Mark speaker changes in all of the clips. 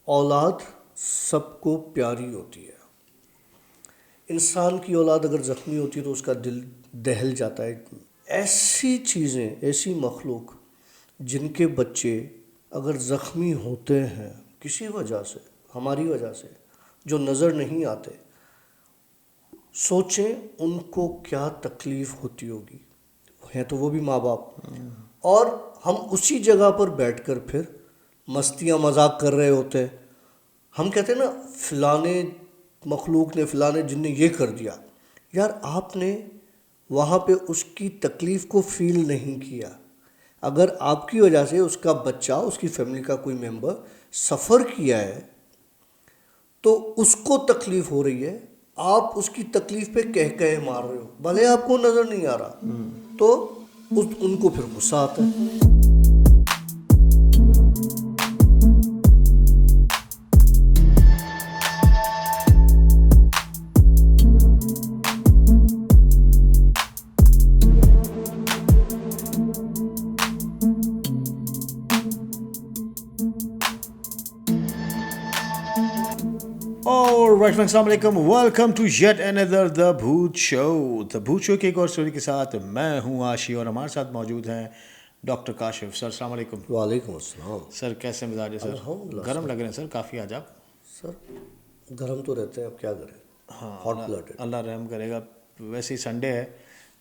Speaker 1: औलाद सबको प्यारी होती है। इंसान की औलाद अगर ज़ख्मी होती है तो उसका दिल दहल जाता है। ऐसी चीज़ें, ऐसी मखलूक जिनके बच्चे अगर ज़ख्मी होते हैं किसी वजह से, हमारी वजह से, जो नज़र नहीं आते, सोचें उनको क्या तकलीफ़ होती होगी। हैं तो वो भी माँ बाप, और हम उसी जगह पर बैठकर फिर मस्तियाँ मजाक कर रहे होते हैं। हम कहते हैं ना, फ़लाने मखलूक ने, फ़लाने जिनने ये कर दिया। यार, आपने वहाँ पे उसकी तकलीफ़ को फ़ील नहीं किया। अगर आपकी वजह से उसका बच्चा, उसकी फैमिली का कोई मेंबर सफ़र किया है तो उसको तकलीफ़ हो रही है, आप उसकी तकलीफ़ पे कह कहे मार रहे हो, भले आपको नज़र नहीं आ रहा, तो उनको फिर गुस्सा आता है।
Speaker 2: Alright, अस्सलाम वालेकुम, welcome to yet another the Bhoot show. The Bhoot show की एक और स्टोरी के साथ मैं हूँ आशी और हमारे साथ मौजूद हैं डॉक्टर काशिफ सर। अस्सलाम वालेकुम
Speaker 1: वालेकुम अस्सलाम।
Speaker 2: सर, कैसे मिजाज है सर?
Speaker 1: अल्हम्दुलिल्लाह
Speaker 2: गर्म
Speaker 1: सर।
Speaker 2: लग रहे हैं सर काफ़ी आज आप।
Speaker 1: सर, गरम तो रहते हैं, अब क्या करें,
Speaker 2: हाँ,
Speaker 1: हॉट ब्लडेड।
Speaker 2: अल्लाह रहम करेगा। वैसे ही संडे है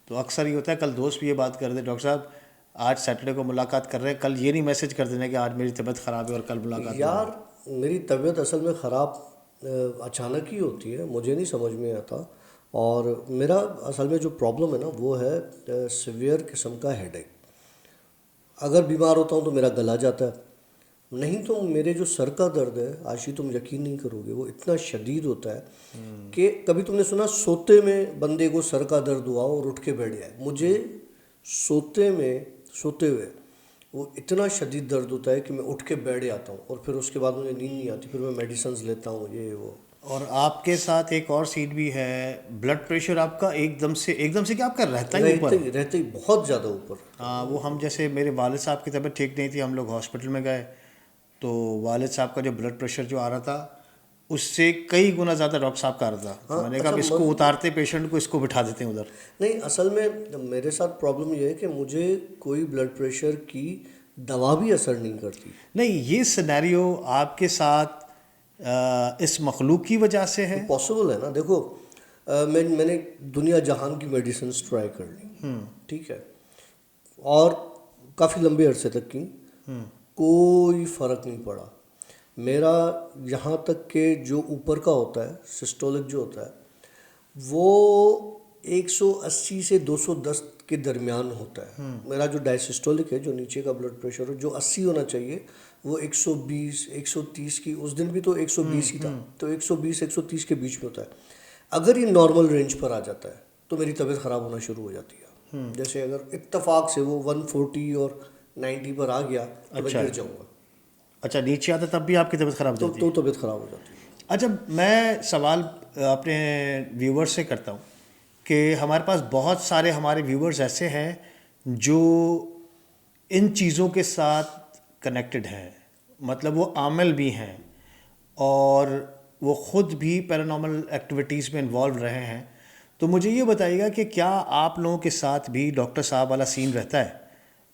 Speaker 2: तो अक्सर ही होता है। कल दोस्त भी ये बात कर रहे थे, डॉक्टर साहब आज सैटरडे को मुलाकात कर रहे हैं, कल ये नहीं मैसेज कर देना कि आज मेरी तबीयत ख़राब है और कल मुलाकात ना हो।
Speaker 1: यार, मेरी तबीयत असल में ख़राब अचानक ही होती है, मुझे नहीं समझ में आता। और मेरा असल में जो प्रॉब्लम है ना, वो है सीवियर किस्म का हेडेक। अगर बीमार होता हूँ तो मेरा गला जाता है, नहीं तो मेरे जो सर का दर्द है आशी, तुम यकीन नहीं करोगे, वो इतना शदीद होता है कि कभी तुमने सुना सोते में बंदे को सर का दर्द हुआ और उठ के बैठ जाए। मुझे सोते में, सोते हुए वो इतना शदीद दर्द होता है कि मैं उठ के बैठ जाता हूँ और फिर उसके बाद मुझे नींद नहीं आती, फिर मैं मेडिसिन लेता हूँ, ये वो।
Speaker 2: और आपके साथ एक और सीट भी है, ब्लड प्रेशर आपका एकदम से क्या आपका रहता ही ऊपर।
Speaker 1: रहते ही बहुत ज़्यादा ऊपर रहता
Speaker 2: हाँ,
Speaker 1: है।
Speaker 2: वो हम जैसे मेरे वालिद साहब की तबीयत ठीक नहीं थी, हम लोग हॉस्पिटल में गए तो वालिद साहब का जो ब्लड प्रेशर जो आ रहा था उससे कई गुना ज़्यादा डॉक्टर साहब का आ रहा था। तो
Speaker 1: हाँ,
Speaker 2: मैंने कहा
Speaker 1: अच्छा
Speaker 2: अब इसको उतारते पेशेंट को, इसको बिठा देते हैं उधर।
Speaker 1: नहीं, असल में मेरे साथ प्रॉब्लम ये है कि मुझे कोई ब्लड प्रेशर की दवा भी असर नहीं करती।
Speaker 2: नहीं, ये सिनेरियो आपके साथ इस मखलूक की वजह से है।
Speaker 1: पॉसिबल है ना, देखो, मैंने दुनिया जहान की मेडिसिन ट्राई कर ली, ठीक है, और काफ़ी लंबे अरसे तक की, कोई फ़र्क नहीं पड़ा। मेरा यहाँ तक के जो ऊपर का होता है, सिस्टोलिक जो होता है, वो 180 से 210 के दरमियान होता है। मेरा जो डायसिस्टोलिक है, जो नीचे का ब्लड प्रेशर है, जो 80 होना चाहिए, वो 120 130 की, उस दिन भी तो 120 ही था, तो 120 130 के बीच में होता है। अगर ये नॉर्मल रेंज पर आ जाता है तो मेरी तबीयत ख़राब होना शुरू हो जाती है। जैसे अगर इत्तेफाक से वो 140 और 90 पर आ गया तो मैं
Speaker 2: अच्छा,
Speaker 1: गिर जाऊँगा,
Speaker 2: अच्छा, नीचे आता तब भी आपकी तबीयत ख़राब हो जाती है।
Speaker 1: तो तबीयत ख़राब हो जाती है।
Speaker 2: अच्छा, मैं सवाल अपने व्यूवर्स से करता हूँ कि हमारे पास बहुत सारे हमारे व्यूवर्स ऐसे हैं जो इन चीज़ों के साथ कनेक्टेड हैं, मतलब वो आमिल भी हैं और वो ख़ुद भी पैरानॉर्मल एक्टिविटीज़ में इन्वॉल्व रहे हैं। तो मुझे ये बताइएगा कि क्या आप लोगों के साथ भी डॉक्टर साहब वाला सीन रहता है?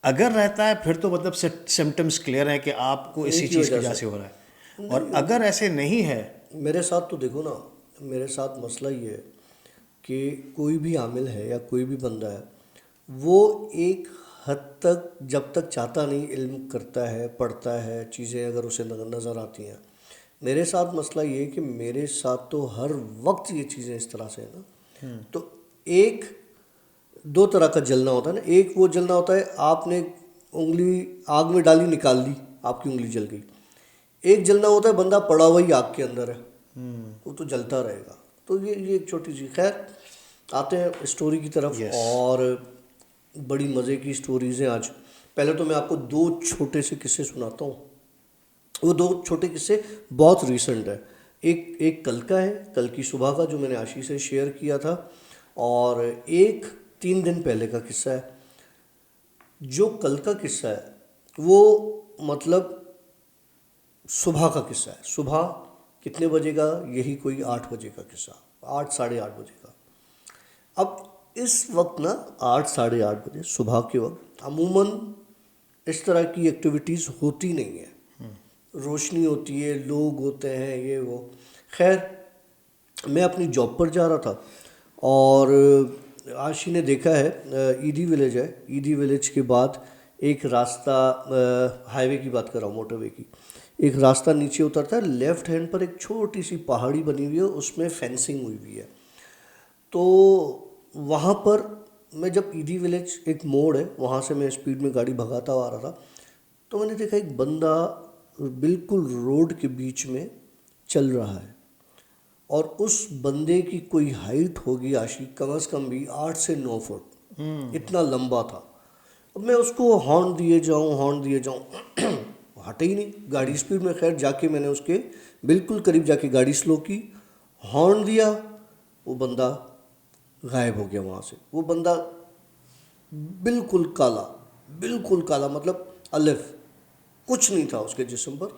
Speaker 2: अगर रहता है फिर तो मतलब सिम्टम्स क्लियर हैं कि आपको
Speaker 1: इन्हीं
Speaker 2: इसी
Speaker 1: की
Speaker 2: चीज़ की
Speaker 1: वजह
Speaker 2: वजह
Speaker 1: से।
Speaker 2: से हो रहा है। और
Speaker 1: नहीं,
Speaker 2: अगर ऐसे नहीं है।
Speaker 1: मेरे साथ तो देखो ना, मेरे साथ मसला ये है कि कोई भी आमिल है या कोई भी बंदा है, वो एक हद तक जब तक चाहता नहीं, इल्म करता है, पढ़ता है, चीज़ें अगर उसे नज़र आती हैं। मेरे साथ मसला ये है कि मेरे साथ तो हर वक्त ये चीज़ें इस तरह से है ना, तो एक दो तरह का जलना होता है ना। एक वो जलना होता है, आपने उंगली आग में डाली, निकाल ली, आपकी उंगली जल गई। एक जलना होता है, बंदा पड़ा हुआ ही आग के अंदर है, वो तो जलता रहेगा। तो ये एक छोटी सी, खैर, आते हैं स्टोरी की तरफ।
Speaker 2: यस।
Speaker 1: और बड़ी मज़े की स्टोरीज़ हैं आज। पहले तो मैं आपको दो छोटे से किस्से सुनाता हूँ। वो दो छोटे किस्से बहुत रीसेंट है। एक एक कल का है, कल की सुबह का, जो मैंने आशीष से शेयर किया था, और एक 3 दिन पहले का किस्सा है। जो कल का किस्सा है वो मतलब सुबह का किस्सा है। सुबह कितने बजे का? यही कोई 8 बजे का किस्सा, 8 साढ़े 8 बजे का। अब इस वक्त ना 8 साढ़े 8 बजे सुबह के वक्त अमूमन इस तरह की एक्टिविटीज़ होती नहीं है। रोशनी होती है, लोग होते हैं, ये वो। खैर मैं अपनी जॉब पर जा रहा था और आशी ने देखा है, ईडी विलेज है, ईडी विलेज के बाद एक रास्ता, हाईवे की बात कर रहा हूँ, मोटरवे की, एक रास्ता नीचे उतरता है, लेफ्ट हैंड पर एक छोटी सी पहाड़ी बनी हुई है, उसमें फेंसिंग हुई हुई है। तो वहाँ पर मैं जब ईडी विलेज एक मोड़ है, वहाँ से मैं स्पीड में गाड़ी भगाता हुआ आ रहा था, तो मैंने देखा एक बंदा बिल्कुल रोड के बीच में चल रहा है और उस बंदे की कोई हाइट होगी आशी कम से कम भी 8 से 9 फुट, इतना लंबा था। अब मैं उसको हॉर्न दिए जाऊँ हटे ही नहीं, गाड़ी स्पीड में। खैर जाके मैंने उसके बिल्कुल करीब जाके गाड़ी स्लो की, हॉर्न दिया, वो बंदा गायब हो गया वहाँ से। वो बंदा बिल्कुल काला, बिल्कुल काला, मतलब अलिफ, कुछ नहीं था उसके जिस्म पर।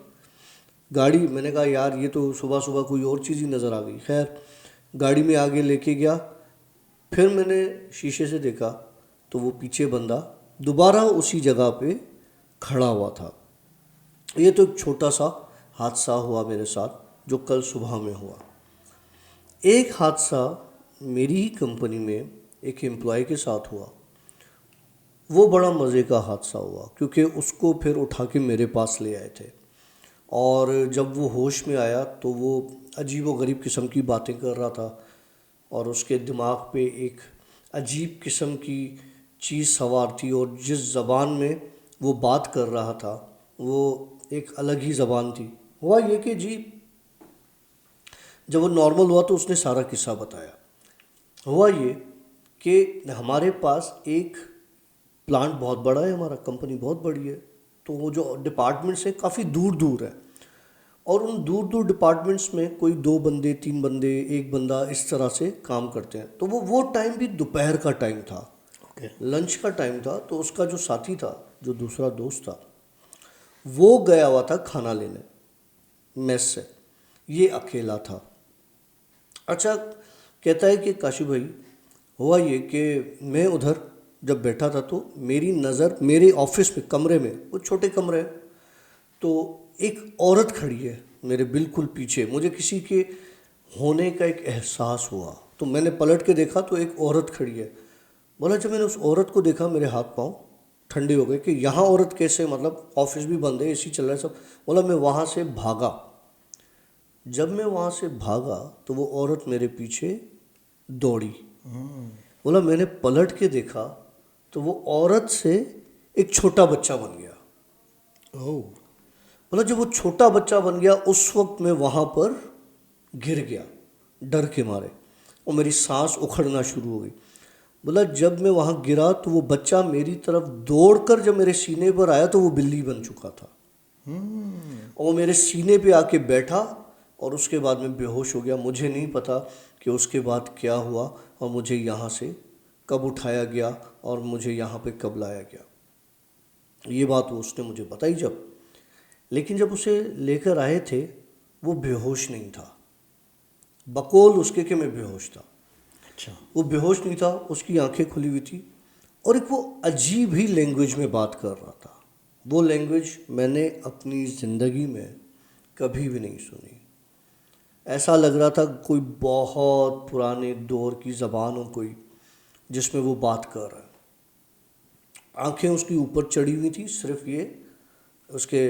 Speaker 1: गाड़ी, मैंने कहा यार ये तो सुबह सुबह कोई और चीज़ ही नज़र आ गई। खैर गाड़ी में आगे लेके गया, फिर मैंने शीशे से देखा तो वो पीछे बंदा दोबारा उसी जगह पे खड़ा हुआ था। ये तो एक छोटा सा हादसा हुआ मेरे साथ जो कल सुबह में हुआ। एक हादसा मेरी ही कंपनी में एक एम्प्लॉय के साथ हुआ। वो बड़ा मज़े का हादसा हुआ क्योंकि उसको फिर उठा के मेरे पास ले आए थे और जब वो होश में आया तो वो अजीब व गरीब किस्म की बातें कर रहा था और उसके दिमाग पे एक अजीब किस्म की चीज़ सवार थी और जिस ज़बान में वो बात कर रहा था वो एक अलग ही ज़बान थी। हुआ ये कि जी जब वो नॉर्मल हुआ तो उसने सारा किस्सा बताया। हुआ ये कि हमारे पास एक प्लांट बहुत बड़ा है, हमारा कंपनी बहुत बड़ी है, तो वो जो डिपार्टमेंट्स हैं काफ़ी दूर दूर है और उन दूर दूर डिपार्टमेंट्स में कोई 2 बंदे 3 बंदे 1 बंदा इस तरह से काम करते हैं। तो वो टाइम भी दोपहर का टाइम था, लंच का टाइम था। तो उसका जो साथी था, जो दूसरा दोस्त था, वो गया हुआ था खाना लेने मेस से, ये अकेला था। अच्छा, कहता है कि काशी भाई हुआ ये कि मैं उधर जब बैठा था तो मेरी नज़र मेरे ऑफिस में कमरे में, वो छोटे कमरे हैं, तो एक औरत खड़ी है मेरे बिल्कुल पीछे। मुझे किसी के होने का एक एहसास हुआ तो मैंने पलट के देखा तो एक औरत खड़ी है। बोला जब मैंने उस औरत को देखा मेरे हाथ पांव ठंडे हो गए कि यहाँ औरत कैसे, मतलब ऑफिस भी बंद है, एसी चल रहा है सब। बोला मैं वहाँ से भागा। जब मैं वहाँ से भागा तो वो औरत मेरे पीछे दौड़ी। बोला मैंने पलट के देखा तो वो औरत से एक छोटा बच्चा बन गया।
Speaker 2: ओह,
Speaker 1: बोला जब वो छोटा बच्चा बन गया उस वक्त मैं वहाँ पर गिर गया डर के मारे और मेरी सांस उखड़ना शुरू हो गई। बोला जब मैं वहाँ गिरा तो वो बच्चा मेरी तरफ दौड़कर जब मेरे सीने पर आया तो वो बिल्ली बन चुका था और वो मेरे सीने पे आके बैठा और उसके बाद मैं बेहोश हो गया। मुझे नहीं पता कि उसके बाद क्या हुआ और मुझे यहाँ से कब उठाया गया और मुझे यहाँ पे कब लाया गया। ये बात वो उसने मुझे बताई जब, लेकिन जब उसे लेकर आए थे वो बेहोश नहीं था, बकौल उसके कि मैं बेहोश था।
Speaker 2: अच्छा,
Speaker 1: वो बेहोश नहीं था, उसकी आंखें खुली हुई थी और एक वो अजीब ही लैंग्वेज में बात कर रहा था। वो लैंग्वेज मैंने अपनी ज़िंदगी में कभी भी नहीं सुनी। ऐसा लग रहा था कोई बहुत पुराने दौर की ज़बान हो कोई, जिसमें वो बात कर रहा है। आंखें उसकी ऊपर चढ़ी हुई थी, सिर्फ ये उसके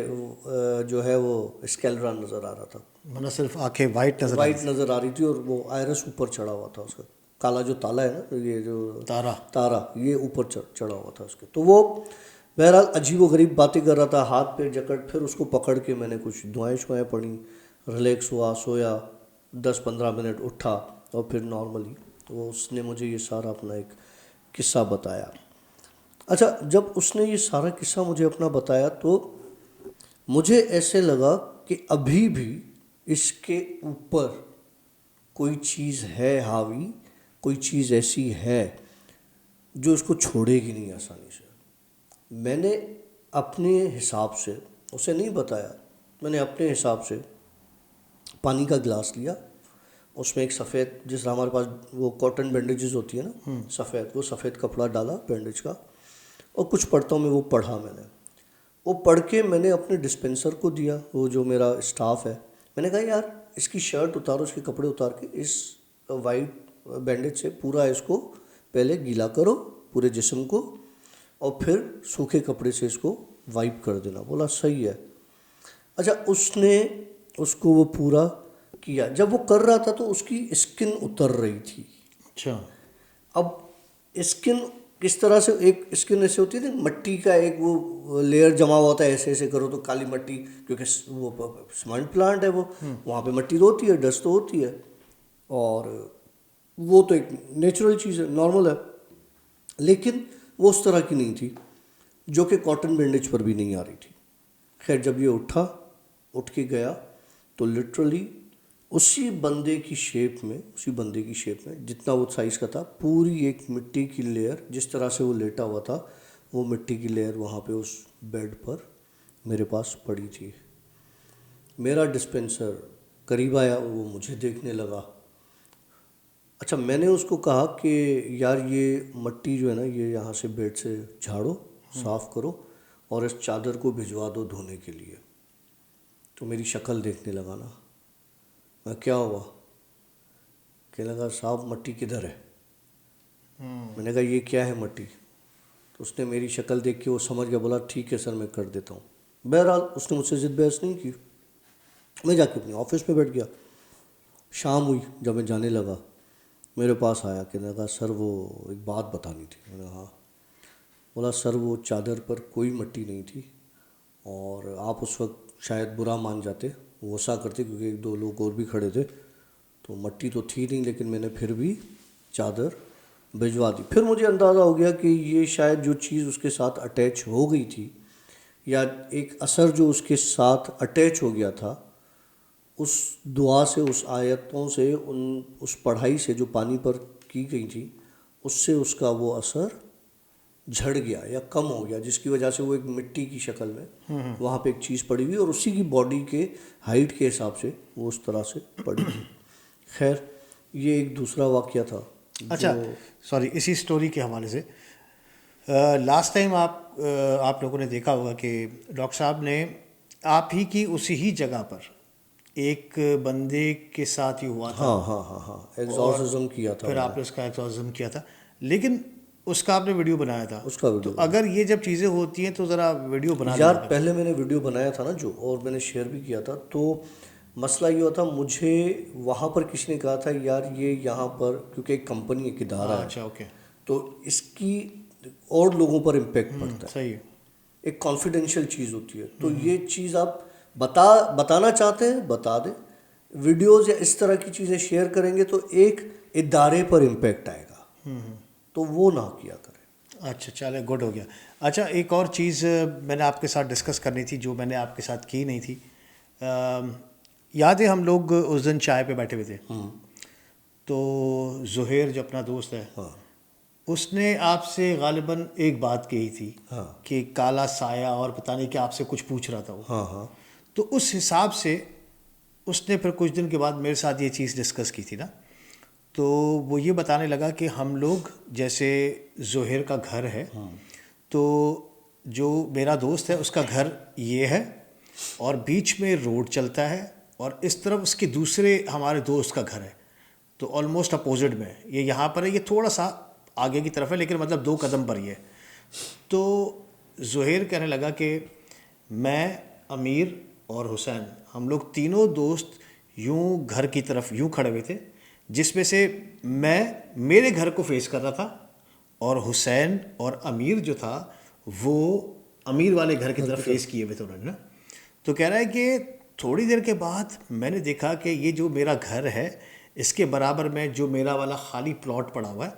Speaker 1: जो है वो स्केलरा नज़र आ रहा था,
Speaker 2: मतलब सिर्फ आंखें वाइट नजर आ
Speaker 1: वाइट नज़र आ रही थी और वो आयरस ऊपर चढ़ा हुआ था उसका। काला जो ताला है ना, ये जो
Speaker 2: तारा।
Speaker 1: तारा ये ऊपर चढ़ा हुआ था उसके। तो वो बहरहाल अजीब व गरीब बातें कर रहा था, हाथ पे जकड़। फिर उसको पकड़ के मैंने कुछ दुआएं शुआएं पढ़ी, रिलैक्स हुआ, सोया 10-15 मिनट, उठा और फिर नॉर्मली वो उसने मुझे ये सारा अपना एक किस्सा बताया। अच्छा, जब उसने ये सारा किस्सा मुझे अपना बताया तो मुझे ऐसे लगा कि अभी भी इसके ऊपर कोई चीज़ है हावी, कोई चीज़ ऐसी है जो इसको छोड़ेगी नहीं आसानी से। मैंने अपने हिसाब से उसे नहीं बताया मैंने अपने हिसाब से पानी का गिलास लिया, उसमें एक सफ़ेद, जिस हमारे पास वो कॉटन बैंडेजेस होती है ना सफ़ेद, वो सफ़ेद कपड़ा डाला बैंडेज का, और कुछ पढ़ता में वो पढ़ा मैंने। वो पढ़ के मैंने अपने डिस्पेंसर को दिया, वो जो मेरा स्टाफ है। मैंने कहा यार इसकी शर्ट उतारो, इसके कपड़े उतार के इस वाइट बैंडेज से पूरा इसको पहले गीला करो पूरे जिस्म को, और फिर सूखे कपड़े से इसको वाइप कर देना। बोला सही है। अच्छा, उसने उसको वो पूरा किया। जब वो कर रहा था तो उसकी स्किन उतर रही थी।
Speaker 2: अच्छा।
Speaker 1: अब स्किन किस तरह से, एक स्किन ऐसे होती है ना, मट्टी का एक वो लेयर जमा हुआ होता है, ऐसे ऐसे करो तो काली मट्टी, क्योंकि वो सीमेंट प्लांट है वो, वहाँ पे मट्टी तो होती है, डस्ट तो होती है, और वो तो एक नेचुरल चीज़ है, नॉर्मल है। लेकिन वो उस तरह की नहीं थी, जो कि कॉटन बैंडेज पर भी नहीं आ रही थी। खैर जब ये उठ के गया तो लिटरली उसी बंदे की शेप में जितना वो साइज़ का था, पूरी एक मिट्टी की लेयर, जिस तरह से वो लेटा हुआ था, वो मिट्टी की लेयर वहाँ पे उस बेड पर मेरे पास पड़ी थी। मेरा डिस्पेंसर करीब आया, वो मुझे देखने लगा। अच्छा, मैंने उसको कहा कि यार ये मट्टी जो है ना, ये यहाँ से बेड से झाड़ो, साफ़ करो, और इस चादर को भिजवा दो धोने के लिए। तो मेरी शक्ल देखने लगा ना, मैं क्या हुआ, कहने लगा साहब मट्टी किधर है। मैंने कहा ये क्या है मट्टी। तो उसने मेरी शक्ल देख के वो समझ गया, बोला ठीक है सर मैं कर देता हूँ। बहरहाल उसने मुझसे ज़िद बहस नहीं की, मैं जाके अपने ऑफिस में बैठ गया। शाम हुई, जब मैं जाने लगा मेरे पास आया, कहने लगा सर वो एक बात बतानी थी। मैंने कहा हाँ। बोला सर वो चादर पर कोई मट्टी नहीं थी, और आप उस वक्त शायद बुरा मान जाते, गुस्सा करते, क्योंकि एक दो लोग और भी खड़े थे, तो मट्टी तो थी नहीं, लेकिन मैंने फिर भी चादर भिजवा दी। फिर मुझे अंदाज़ा हो गया कि ये शायद जो चीज़ उसके साथ अटैच हो गई थी, या एक असर जो उसके साथ अटैच हो गया था, उस दुआ से, उस आयतों से, उस पढ़ाई से जो पानी पर की गई थी, उससे उसका वो असर झड़ गया या कम हो गया, जिसकी वजह से वो एक मिट्टी की शक्ल में वहाँ पे एक चीज़ पड़ी हुई, और उसी की बॉडी के हाइट के हिसाब से वो उस तरह से पड़ी हुई। खैर ये एक दूसरा वाक़या था।
Speaker 2: अच्छा, सॉरी, इसी स्टोरी के हवाले से लास्ट टाइम आप लोगों ने देखा होगा कि डॉक्टर साहब ने आप ही की उसी ही जगह पर एक बंदे के साथ ही हुआ था।
Speaker 1: हाँ, एग्जॉर्सिज्म किया था
Speaker 2: फिर
Speaker 1: मैंने।
Speaker 2: आपने उसका एग्जॉर्सिज्म किया था, लेकिन उसका आपने वीडियो बनाया था।
Speaker 1: उसका वीडियो
Speaker 2: तो अगर ये जब चीज़ें होती हैं तो ज़रा वीडियो बना
Speaker 1: यार,
Speaker 2: लेना।
Speaker 1: पहले मैंने वीडियो बनाया था ना जो, और मैंने शेयर भी किया था, तो मसला ये हुआ था, मुझे वहाँ पर किसी ने कहा था यार ये यहाँ पर, क्योंकि एक कंपनी, एक इदारा है,
Speaker 2: अच्छा, ओके,
Speaker 1: तो इसकी और लोगों पर इम्पेक्ट पड़ता है,
Speaker 2: सही है।
Speaker 1: एक कॉन्फिडेंशियल चीज़ होती है। तो ये चीज़ आप बताना चाहते हैं बता दें, वीडियोज़ या इस तरह की चीज़ें शेयर करेंगे तो एक इदारे पर इम्पेक्ट आएगा, तो वो ना किया करें।
Speaker 2: अच्छा, चले, गुड हो गया। अच्छा, एक और चीज़ मैंने आपके साथ डिस्कस करनी थी, जो मैंने आपके साथ की नहीं थी। याद है हम लोग उस दिन चाय पे बैठे हुए थे, तो ज़ुहैर जो अपना दोस्त है,
Speaker 1: हाँ
Speaker 2: उसने आपसे गालिबन एक बात कही थी
Speaker 1: हाँ
Speaker 2: कि काला साया, और पता नहीं कि आपसे कुछ पूछ रहा था वो।
Speaker 1: हाँ
Speaker 2: तो उस हिसाब से उसने फिर कुछ दिन के बाद मेरे साथ ये चीज़ डिस्कस की थी ना, तो वो ये बताने लगा कि हम लोग, जैसे ज़ुहैर का घर है, तो जो मेरा दोस्त है उसका घर ये है, और बीच में रोड चलता है, और इस तरफ उसके दूसरे हमारे दोस्त का घर है, तो ऑलमोस्ट अपोजिट में है। ये यहाँ पर है, ये थोड़ा सा आगे की तरफ है, लेकिन मतलब 2 कदम पर ही है। तो ज़ुहैर कहने लगा कि मैं, अमीर और हुसैन, हम लोग तीनों दोस्त यूं घर की तरफ यूं खड़े हुए थे, जिसमें से मैं मेरे घर को फेस कर रहा था, और हुसैन और अमीर जो था वो अमीर वाले घर की तरफ फेस किए हुए थे उन्होंने ना। तो कह रहा है कि थोड़ी देर के बाद मैंने देखा कि ये जो मेरा घर है, इसके बराबर में जो मेरा वाला खाली प्लॉट पड़ा हुआ है,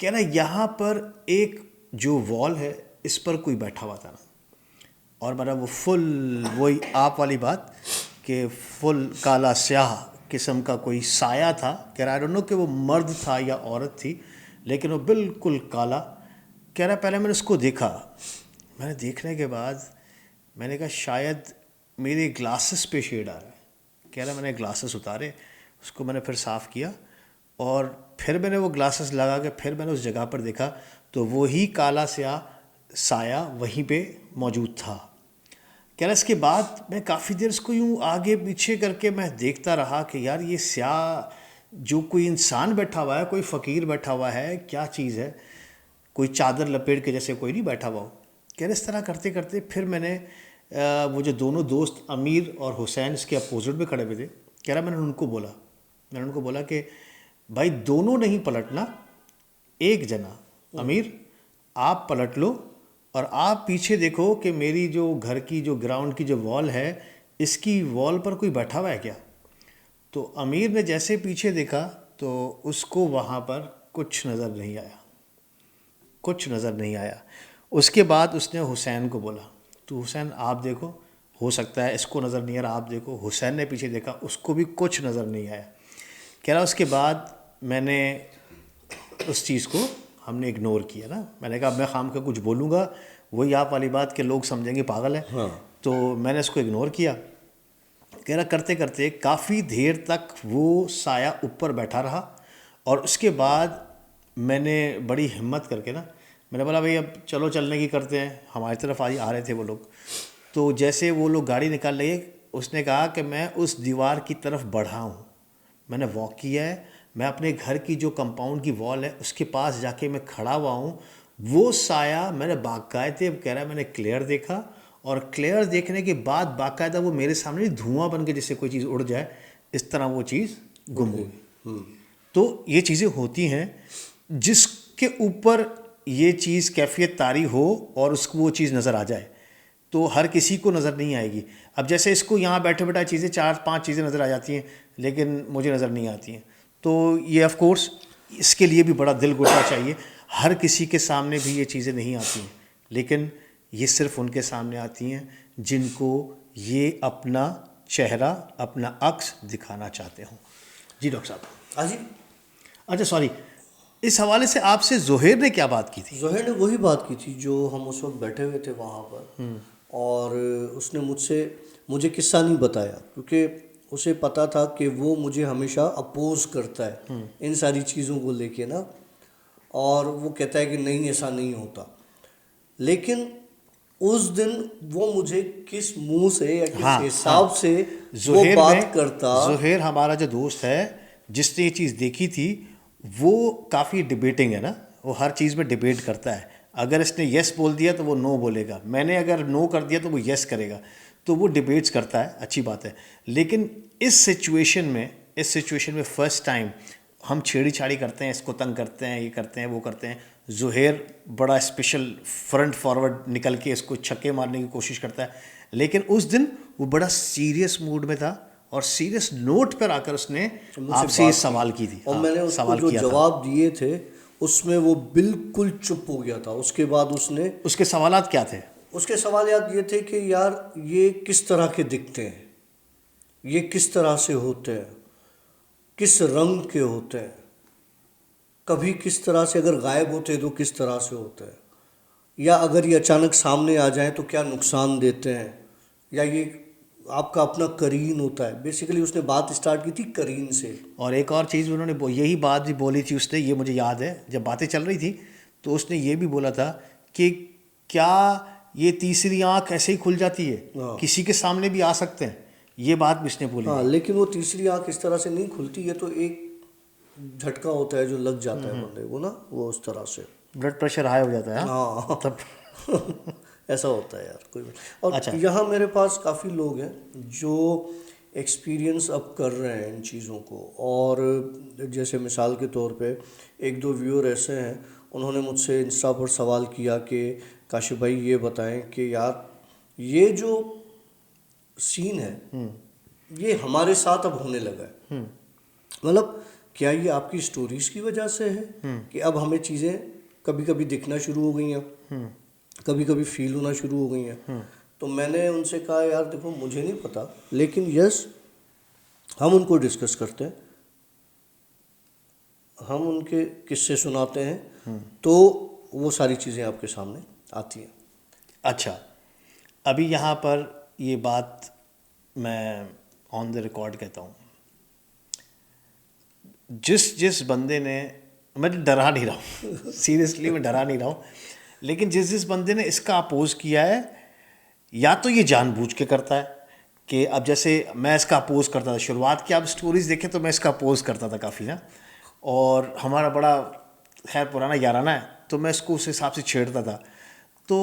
Speaker 2: कह रहा है यहाँ पर एक जो वॉल है, इस पर कोई बैठा हुआ था ना, और मेरा वो फुल वही आप वाली बात कि फुल काला स्याह किस्म का कोई साया था। कह रहा आई डोंट नो कि वो मर्द था या औरत थी, लेकिन वो बिल्कुल काला। कह रहा पहले मैंने उसको देखा, मैंने देखने के बाद मैंने कहा शायद मेरे ग्लासेस पे शेड आ रहा है। कह रहा मैंने ग्लासेस उतारे, उसको मैंने फिर साफ़ किया और फिर मैंने वो ग्लासेस लगा के फिर मैंने उस जगह पर देखा तो वही काला साया वहीं पे मौजूद था। कह रहा इसके बाद मैं काफ़ी देर इसको यूँ आगे पीछे करके मैं देखता रहा कि यार ये स्याह जो कोई इंसान बैठा हुआ है, कोई फ़कीर बैठा हुआ है, क्या चीज़ है, कोई चादर लपेट के जैसे कोई नहीं बैठा हुआ हो। कह रहे इस तरह करते करते फिर मैंने वो जो दोनों दोस्त अमीर और हुसैन इसके अपोजिट में खड़े हुए थे, कह रहा मैंने उनको बोला कि भाई दोनों नहीं पलटना, एक जना अमीर आप पलट लो और आप पीछे देखो कि मेरी जो घर की जो ग्राउंड की जो वॉल है इसकी वॉल पर कोई बैठा हुआ है क्या। तो अमीर ने जैसे पीछे देखा तो उसको वहाँ पर कुछ नज़र नहीं आया। उसके बाद उसने हुसैन को बोला तो हुसैन आप देखो, हो सकता है इसको नज़र नहीं आ रहा, आप देखो। हुसैन ने पीछे देखा, उसको भी कुछ नज़र नहीं आया। कह रहा उसके बाद मैंने उस चीज़ को हमने इग्नोर किया ना। मैंने कहा मैं खाम का कुछ बोलूँगा वही आप वाली बात के लोग समझेंगे पागल है।
Speaker 1: हाँ।
Speaker 2: तो मैंने इसको इग्नोर किया। कह रहा करते करते काफ़ी देर तक वो साया ऊपर बैठा रहा और उसके बाद मैंने बड़ी हिम्मत करके ना मैंने बोला भाई अब चलो चलने की करते हैं। हमारी तरफ आ रहे थे वो लोग। तो जैसे वो लोग गाड़ी निकाल लगे उसने कहा कि मैं उस दीवार की तरफ बढ़ा हूँ, मैंने वॉक किया है, मैं अपने घर की जो कंपाउंड की वॉल है उसके पास जाके मैं खड़ा हुआ हूँ। वो साया मैंने बाकायदे कह रहा है मैंने क्लियर देखा और क्लियर देखने के बाद बाकायदा वो मेरे सामने धुआं बन के जैसे कोई चीज़ उड़ जाए इस तरह वो चीज़ गुम हो गई। तो ये चीज़ें होती हैं जिसके ऊपर ये चीज़ कैफियत तारी हो और उसको वो चीज़ नज़र आ जाए तो हर किसी को नज़र नहीं आएगी। अब जैसे इसको यहाँ बैठे बैठे चीज़ें 4-5 चीज़ें नज़र आ जाती हैं लेकिन मुझे नज़र नहीं आती हैं। तो ये ऑफ कोर्स इसके लिए भी बड़ा दिल घुटना चाहिए। हर किसी के सामने भी ये चीज़ें नहीं आती हैं लेकिन ये सिर्फ उनके सामने आती हैं जिनको ये अपना चेहरा अपना अक्स दिखाना चाहते हों। जी डॉक्टर साहब।
Speaker 1: हाँ जी।
Speaker 2: अच्छा सॉरी, इस हवाले से आपसे ज़ुहैर ने क्या बात की थी?
Speaker 1: ज़ुहैर ने वही बात की थी जो हम उस वक्त बैठे हुए थे वहाँ पर। और उसने मुझे किस्सा नहीं बताया क्योंकि उसे पता था कि वो मुझे हमेशा अपोज करता है इन सारी चीज़ों को लेके ना। और वो कहता है कि नहीं ऐसा नहीं होता। लेकिन उस दिन वो मुझे किस मुंह से या किस हिसाब से वो बात करता।
Speaker 2: ज़ुहैर हमारा जो दोस्त है जिसने ये चीज़ देखी थी वो काफ़ी डिबेटिंग है ना, वो हर चीज़ में डिबेट करता है। अगर इसने यस बोल दिया तो वो नो बोलेगा, मैंने अगर नो कर दिया तो वो यस करेगा। तो वो डिबेट्स करता है, अच्छी बात है। लेकिन इस सिचुएशन में फ़र्स्ट टाइम हम छेड़ी छाड़ी करते हैं, इसको तंग करते हैं, ये करते हैं वो करते हैं। ज़ुहैर बड़ा स्पेशल फ्रंट फॉरवर्ड निकल के इसको छक्के मारने की कोशिश करता है। लेकिन उस दिन वो बड़ा सीरियस मूड में था और सीरियस नोट पर आकर उसने आपसे ये सवाल की थी।
Speaker 1: और
Speaker 2: हाँ,
Speaker 1: मैंने उसको जो जवाब दिए थे उसमें वो बिल्कुल चुप हो गया था। उसके बाद
Speaker 2: उसके सवालात क्या थे?
Speaker 1: उसके सवाल याद ये थे कि यार ये किस तरह के दिखते हैं, ये किस तरह से होते हैं, किस रंग के होते हैं, कभी किस तरह से अगर गायब होते हैं तो किस तरह से होते हैं, या अगर ये अचानक सामने आ जाएं तो क्या नुकसान देते हैं, या ये आपका अपना करीन होता है। बेसिकली उसने बात स्टार्ट की थी करीन से।
Speaker 2: और एक और चीज़ उन्होंने यही बात भी बोली थी उसने, ये मुझे याद है जब बातें चल रही थी तो उसने ये भी बोला था कि क्या ये तीसरी आंख ऐसे ही खुल जाती है, किसी के सामने भी आ सकते हैं, ये बात भी उसने बोली।
Speaker 1: हाँ, लेकिन वो तीसरी आंख इस तरह से नहीं खुलती है, तो एक झटका होता है जो लग जाता है बंदे को ना, वो उस तरह से
Speaker 2: ब्लड प्रेशर हाई हो जाता है।
Speaker 1: हाँ
Speaker 2: तब
Speaker 1: ऐसा होता है यार कोई। और
Speaker 2: अच्छा।
Speaker 1: यहाँ मेरे पास काफ़ी लोग हैं जो एक्सपीरियंस अब कर रहे हैं इन चीज़ों को। और जैसे मिसाल के तौर पे एक दो व्यूअर ऐसे हैं, उन्होंने मुझसे इंस्टा पर सवाल किया कि काशिफ भाई ये बताएं कि यार ये जो सीन है ये हमारे साथ अब होने लगा है, मतलब क्या ये आपकी स्टोरीज की वजह से है कि अब हमें चीज़ें कभी कभी दिखना शुरू हो गई हैं, कभी कभी फील होना शुरू हो गई हैं। तो मैंने उनसे कहा यार देखो मुझे नहीं पता, लेकिन यस हम उनको डिस्कस करते हैं, हम उनके किस्से सुनाते हैं, तो वो सारी चीज़ें आपके सामने आती हैं।
Speaker 2: अच्छा, अभी यहाँ पर ये बात मैं ऑन द रिकॉर्ड कहता हूँ, जिस जिस बंदे ने, मैं डरा नहीं रहा हूँ सीरियसली मैं डरा नहीं रहा हूँ, लेकिन जिस जिस बंदे ने इसका अपोज किया है, या तो ये जानबूझ के करता है कि अब जैसे मैं इसका अपोज करता था शुरुआत की, आप स्टोरीज देखें तो मैं इसका अपोज करता था काफ़ी ना, और हमारा बड़ा खैर पुराना याराना है, तो मैं इसको उस हिसाब से छेड़ता था। तो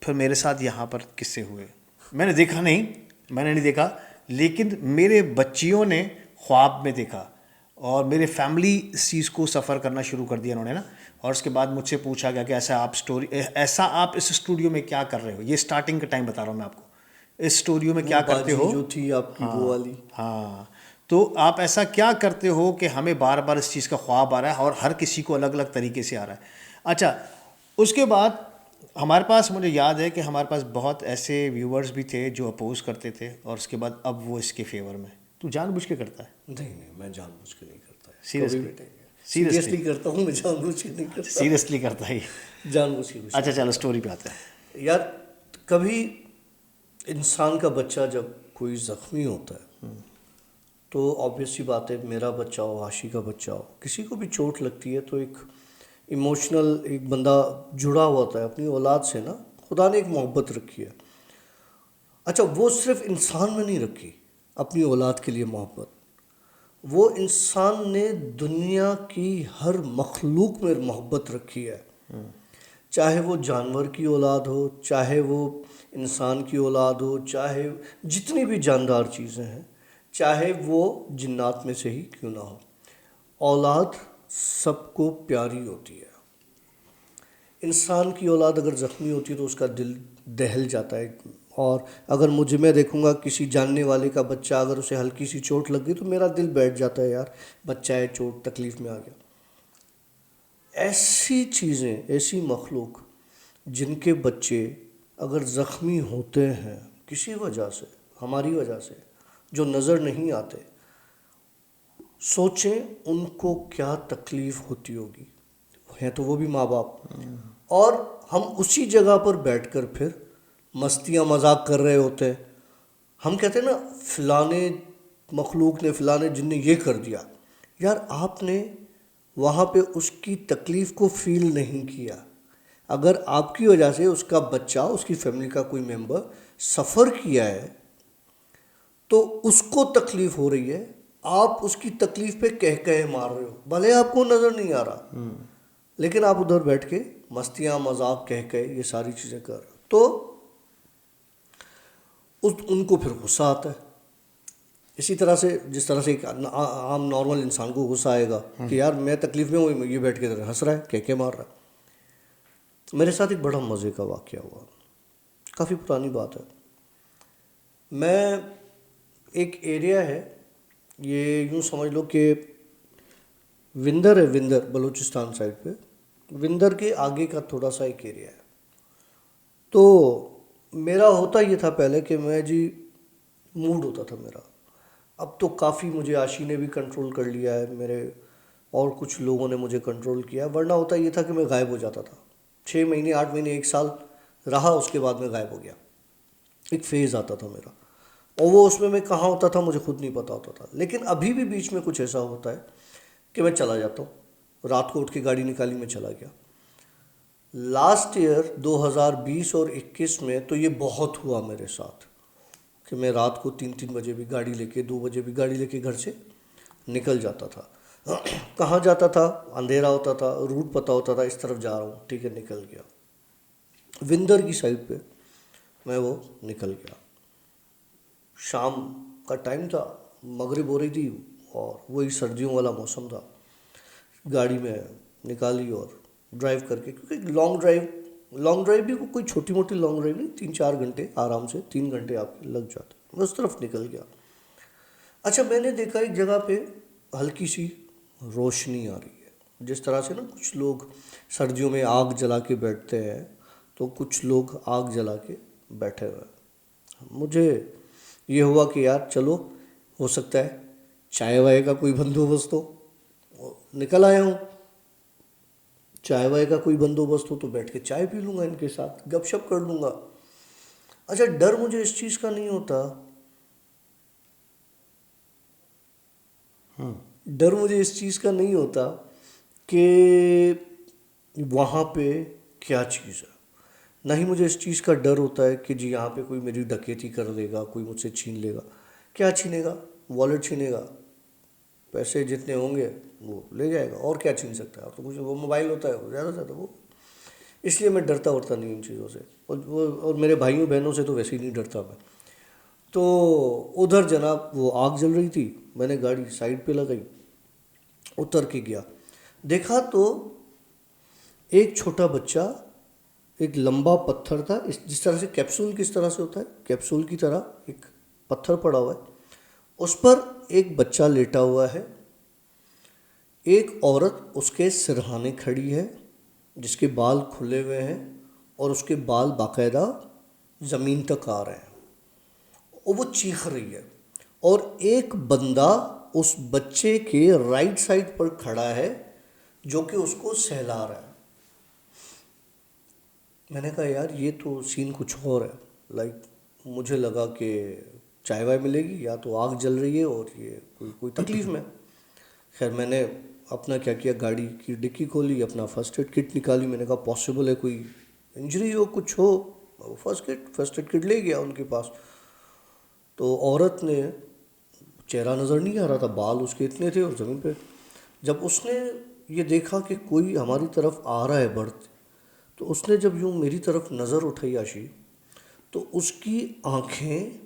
Speaker 2: फिर मेरे साथ यहाँ पर किस्से हुए, मैंने देखा नहीं, मैंने नहीं देखा, लेकिन मेरे बच्चियों ने ख्वाब में देखा, और मेरे फैमिली इस चीज़ को सफ़र करना शुरू कर दिया उन्होंने ना। और उसके बाद मुझसे पूछा गया कि ऐसा आप इस स्टूडियो में क्या कर रहे हो। ये स्टार्टिंग का टाइम बता रहा हूँ मैं आपको, इस स्टूडियो में
Speaker 1: वो
Speaker 2: क्या करते
Speaker 1: बाजी
Speaker 2: हो।
Speaker 1: जो थी आपकी वो वाली।
Speaker 2: हाँ, तो आप ऐसा क्या करते हो कि हमें बार बार इस चीज़ का ख्वाब आ रहा है, और हर किसी को अलग अलग तरीके से आ रहा है। अच्छा, उसके बाद हमारे पास, मुझे याद है कि हमारे पास बहुत ऐसे व्यूअर्स भी थे जो अपोज करते थे, और उसके बाद अब वो इसके फेवर में। तू जानबूझ के करता है?
Speaker 1: नहीं नहीं, मैं जानबूझ के नहीं करता है,
Speaker 2: Seriously?
Speaker 1: कभी भी नहीं।
Speaker 2: Seriously?
Speaker 1: सीरियसली करता हूँ, मैं जानबूझ के नहीं करता।
Speaker 2: सीरियसली करता है ये?
Speaker 1: जानबूझ के कुछ
Speaker 2: अच्छा
Speaker 1: नहीं
Speaker 2: चलो
Speaker 1: करता।
Speaker 2: स्टोरी पे आते हैं।
Speaker 1: यार, कभी इंसान का बच्चा जब कोई ज़ख्मी होता है तो ऑब्वियस सी बात है, मेरा बच्चा हो, आशी का बच्चा हो, किसी को भी चोट लगती है तो एक इमोशनल, एक बंदा जुड़ा हुआ होता है अपनी औलाद से ना। खुदा ने एक मोहब्बत रखी है। अच्छा, वो सिर्फ इंसान में नहीं रखी अपनी औलाद के लिए मोहब्बत, वो इंसान ने दुनिया की हर मखलूक में मोहब्बत रखी है। चाहे वो जानवर की औलाद हो, चाहे वो इंसान की औलाद हो, चाहे जितनी भी जानदार चीज़ें हैं, चाहे वो जिन्नात में से ही क्यों ना हो, औलाद सबको प्यारी होती है। इंसान की औलाद अगर ज़ख्मी होती है तो उसका दिल दहल जाता है। और अगर मैं देखूंगा किसी जानने वाले का बच्चा, अगर उसे हल्की सी चोट लग गई तो मेरा दिल बैठ जाता है, यार बच्चा है, चोट तकलीफ़ में आ गया। ऐसी चीज़ें, ऐसी मखलूक जिनके बच्चे अगर ज़ख्मी होते हैं किसी वजह से, हमारी वजह से, जो नज़र नहीं आते, सोचें उनको क्या तकलीफ़ होती होगी। हैं तो वो भी माँ बाप, और हम उसी जगह पर बैठकर फिर मस्तियाँ मजाक कर रहे होते हैं। हम कहते हैं ना, फ़लाने मखलूक ने, फ़लाने जिनने ये कर दिया। यार, आपने वहाँ पे उसकी तकलीफ़ को फ़ील नहीं किया। अगर आपकी वजह से उसका बच्चा, उसकी फैमिली का कोई मेंबर सफ़र किया है तो उसको तकलीफ़ हो रही है, आप उसकी तकलीफ़ पे कह कह मार रहे हो, भले आपको नज़र नहीं आ रहा, लेकिन आप उधर बैठ के मस्तियाँ मजाक कह कह ये सारी चीज़ें कर रहे हो। तो उनको फिर गुस्सा आता है। इसी तरह से, जिस तरह से एक आम नॉर्मल इंसान को गुस्सा आएगा कि यार मैं तकलीफ़ में हूँ, ये बैठ के हंस रहा है, कह मार रहा है। मेरे साथ एक बड़ा मज़े का वाक़या हुआ, काफ़ी पुरानी बात है। मैं, एक एरिया है, ये यूँ समझ लो कि विंदर है, विंदर बलूचिस्तान साइड पे, विंदर के आगे का थोड़ा सा एक एरिया है। तो मेरा होता ये था पहले कि मैं जी, मूड होता था मेरा। अब तो काफ़ी मुझे आशी ने भी कंट्रोल कर लिया है, मेरे और कुछ लोगों ने मुझे कंट्रोल किया, वरना होता ये था कि मैं गायब हो जाता था। 6 महीने, 8 महीने, 1 साल रहा, उसके बाद मैं गायब हो गया। एक फेज़ आता था मेरा, और वो उसमें मैं कहाँ होता था मुझे खुद नहीं पता होता था। लेकिन अभी भी बीच में कुछ ऐसा होता है कि मैं चला जाता हूँ, रात को उठ के गाड़ी निकाली, मैं चला गया। लास्ट ईयर 2020 और 21 में तो ये बहुत हुआ मेरे साथ कि मैं रात को 3-3 बजे भी गाड़ी लेके, 2 बजे भी गाड़ी लेके घर से निकल जाता था। कहाँ जाता था, अंधेरा होता था, रूट पता होता था, इस तरफ जा रहा हूँ, ठीक है, निकल गया। विंदर की साइड पे मैं वो निकल गया। शाम का टाइम था, मगरिब हो रही थी, और वही सर्दियों वाला मौसम था। गाड़ी में निकाली और ड्राइव करके, क्योंकि लॉन्ग ड्राइव भी कोई छोटी मोटी लॉन्ग ड्राइव नहीं, 3-4 घंटे आराम से, 3 घंटे आपके लग जाते, मैं उस तरफ निकल गया। अच्छा, मैंने देखा एक जगह पे हल्की सी रोशनी आ रही है। जिस तरह से ना कुछ लोग सर्दियों में आग जला के बैठते हैं, तो कुछ लोग आग जला के बैठे हुए हैं। मुझे ये हुआ कि यार चलो, हो सकता है चाय वाय का कोई बंदोबस्त हो। निकल आया हूँ, चाय वाय का कोई बंदोबस्त हो तो बैठ के चाय पी लूँगा, इनके साथ गपशप कर लूँगा। अच्छा, डर मुझे इस चीज़ का नहीं होता डर मुझे इस चीज़ का नहीं होता कि वहाँ पे क्या चीज़ है, ना ही मुझे इस चीज़ का डर होता है कि जी यहाँ पे कोई मेरी डकैती कर लेगा, कोई मुझसे छीन लेगा। क्या छीनेगा? वॉलेट छीनेगा, पैसे जितने होंगे वो ले जाएगा, और क्या छीन सकता है? और तो कुछ, वो मोबाइल होता है, वो ज़्यादा से ज़्यादा वो। इसलिए मैं डरता उड़ता नहीं इन चीज़ों से, और मेरे भाइयों बहनों से तो वैसे ही नहीं डरता मैं। तो उधर जनाब वो आग जल रही थी, मैंने गाड़ी साइड पे लगाई, उतर के गया, देखा तो एक छोटा बच्चा, एक लंबा पत्थर था, इस जिस तरह से कैप्सूल किस तरह से होता है, कैप्सूल की तरह एक पत्थर पड़ा हुआ है, उस पर एक बच्चा लेटा हुआ है, एक औरत उसके सिरहाने खड़ी है जिसके बाल खुले हुए हैं और उसके बाल बाकायदा ज़मीन तक आ रहे हैं, और वो चीख रही है, और एक बंदा उस बच्चे के राइट साइड पर खड़ा है जो कि उसको सहला रहा है। मैंने कहा यार ये तो सीन कुछ और है। लाइक मुझे लगा कि चाय वाय मिलेगी, या तो आग जल रही है और ये कोई कोई तकलीफ़ में। खैर मैंने अपना क्या किया, गाड़ी की डिक्की खोली, अपना फर्स्ट एड किट निकाली, मैंने कहा पॉसिबल है कोई इंजरी हो, कुछ हो। फर्स्ट एड किट ले गया उनके पास। तो औरत ने, चेहरा नज़र नहीं आ रहा था, बाल उसके इतने थे, और ज़मीन पे जब उसने ये देखा कि कोई हमारी तरफ आ रहा है बढ़ते, तो उसने जब यूँ मेरी तरफ नज़र उठाई आशी, तो उसकी आंखें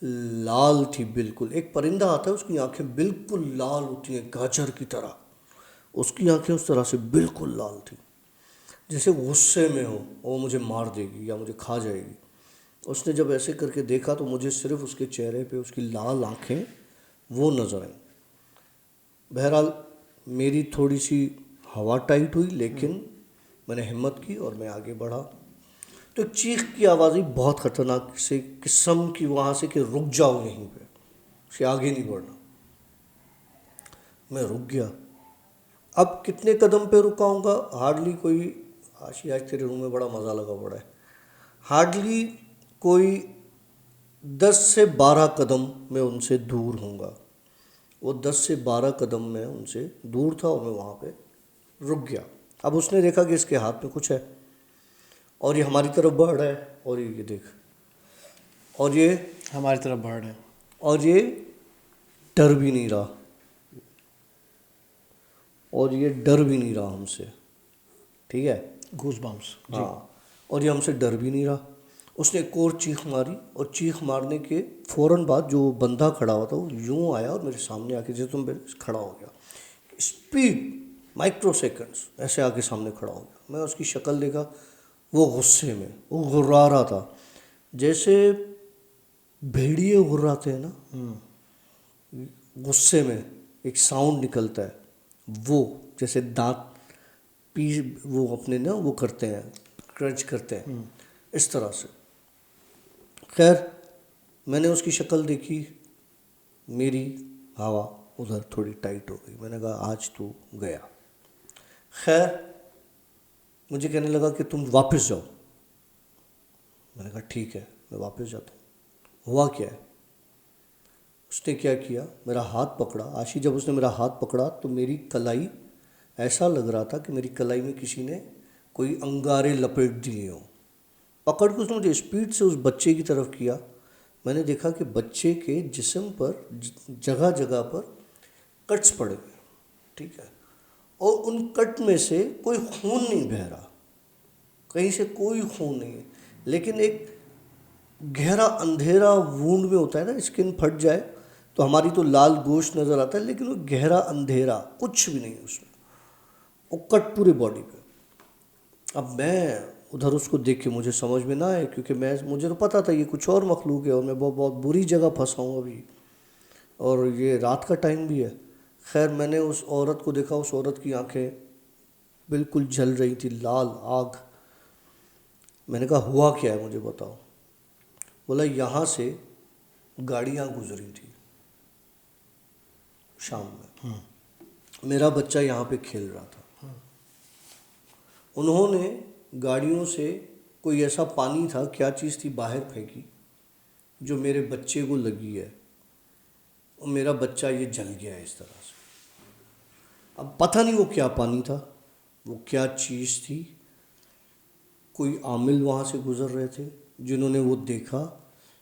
Speaker 1: लाल थी बिल्कुल। एक परिंदा आता है उसकी आंखें बिल्कुल लाल होती हैं गाजर की तरह, उसकी आंखें उस तरह से बिल्कुल लाल थी, जैसे गुस्से में हो वो मुझे मार देगी या मुझे खा जाएगी। उसने जब ऐसे करके देखा तो मुझे सिर्फ उसके चेहरे पे उसकी लाल आंखें वो नज़र आई। बहरहाल मेरी थोड़ी सी हवा टाइट हुई, लेकिन मैंने हिम्मत की और मैं आगे बढ़ा। तो चीख की आवाज़ ही बहुत ख़तरनाक से किस्म की वहाँ से कि रुक जाओ यहीं पे, से आगे नहीं बढ़ना। मैं रुक गया। अब कितने कदम पे रुका हूँगा, हार्डली कोई, आज तेरे रूम में बड़ा मज़ा लगा पड़ा है, हार्डली कोई 10 से 12 कदम मैं उनसे दूर हूँगा। वो 10 से 12 कदम मैं उनसे दूर था और मैं वहाँ पे रुक गया। अब उसने देखा कि इसके हाथ में कुछ है और ये हमारी तरफ बढ़ रहा है, और ये देख, और ये
Speaker 2: हमारी तरफ बढ़ रहे हैं।
Speaker 1: और ये डर भी नहीं रहा, और ये डर भी नहीं रहा हमसे, ठीक है,
Speaker 2: गूस बम्स।
Speaker 1: हाँ, और ये हमसे डर भी नहीं रहा। उसने एक और चीख मारी, और चीख मारने के फ़ौरन बाद जो बंदा खड़ा हुआ था वो यूँ आया और मेरे सामने आके, जैसे तुम खड़ा हो गया, स्पीड माइक्रो सेकंड्स ऐसे आके सामने खड़ा हो गया। मैं उसकी शक्ल देखा, वो गुस्से में, वो गुर्रा रहा था, जैसे भेड़िए गुर्राते हैं ना, गुस्से में एक साउंड निकलता है, वो जैसे दांत पी वो अपने ना वो करते हैं, क्रंच करते हैं, इस तरह से। खैर मैंने उसकी शक्ल देखी, मेरी हवा उधर थोड़ी टाइट हो गई। मैंने कहा आज तू गया। खैर मुझे कहने लगा कि तुम वापस जाओ। मैंने कहा ठीक है मैं वापस जाता हूँ। हुआ क्या है, उसने क्या किया, मेरा हाथ पकड़ा। आशी जब उसने मेरा हाथ पकड़ा तो मेरी कलाई, ऐसा लग रहा था कि मेरी कलाई में किसी ने कोई अंगारे लपेट दिए हों। पकड़ के उसने मुझे स्पीड से उस बच्चे की तरफ किया। मैंने देखा कि बच्चे के जिस्म पर जगह जगह पर कट्स पड़े हुए, ठीक है, और उन कट में से कोई खून नहीं बह रहा, कहीं से कोई खून नहीं है, लेकिन एक गहरा अंधेरा वूंड में होता है ना, स्किन फट जाए तो हमारी तो लाल गोश्त नज़र आता है, लेकिन वो गहरा अंधेरा, कुछ भी नहीं है उसमें, वो कट पूरे बॉडी पे। अब मैं उधर उसको देख के मुझे समझ में ना आए, क्योंकि मुझे तो पता था ये कुछ और मखलूक है और मैं बहुत बहुत बुरी जगह फंसा हूँ अभी, और ये रात का टाइम भी है। खैर मैंने उस औरत को देखा, उस औरत की आंखें बिल्कुल जल रही थी, लाल आग। मैंने कहा हुआ क्या है मुझे बताओ। बोला यहाँ से गाड़ियाँ गुजरी थी शाम में, मेरा बच्चा यहाँ पे खेल रहा था, उन्होंने गाड़ियों से कोई ऐसा पानी था, क्या चीज़ थी, बाहर फेंकी जो मेरे बच्चे को लगी है। और मेरा बच्चा ये जल गया इस तरह से। अब पता नहीं वो क्या पानी था, वो क्या चीज़ थी। कोई आमिल वहाँ से गुज़र रहे थे जिन्होंने वो देखा,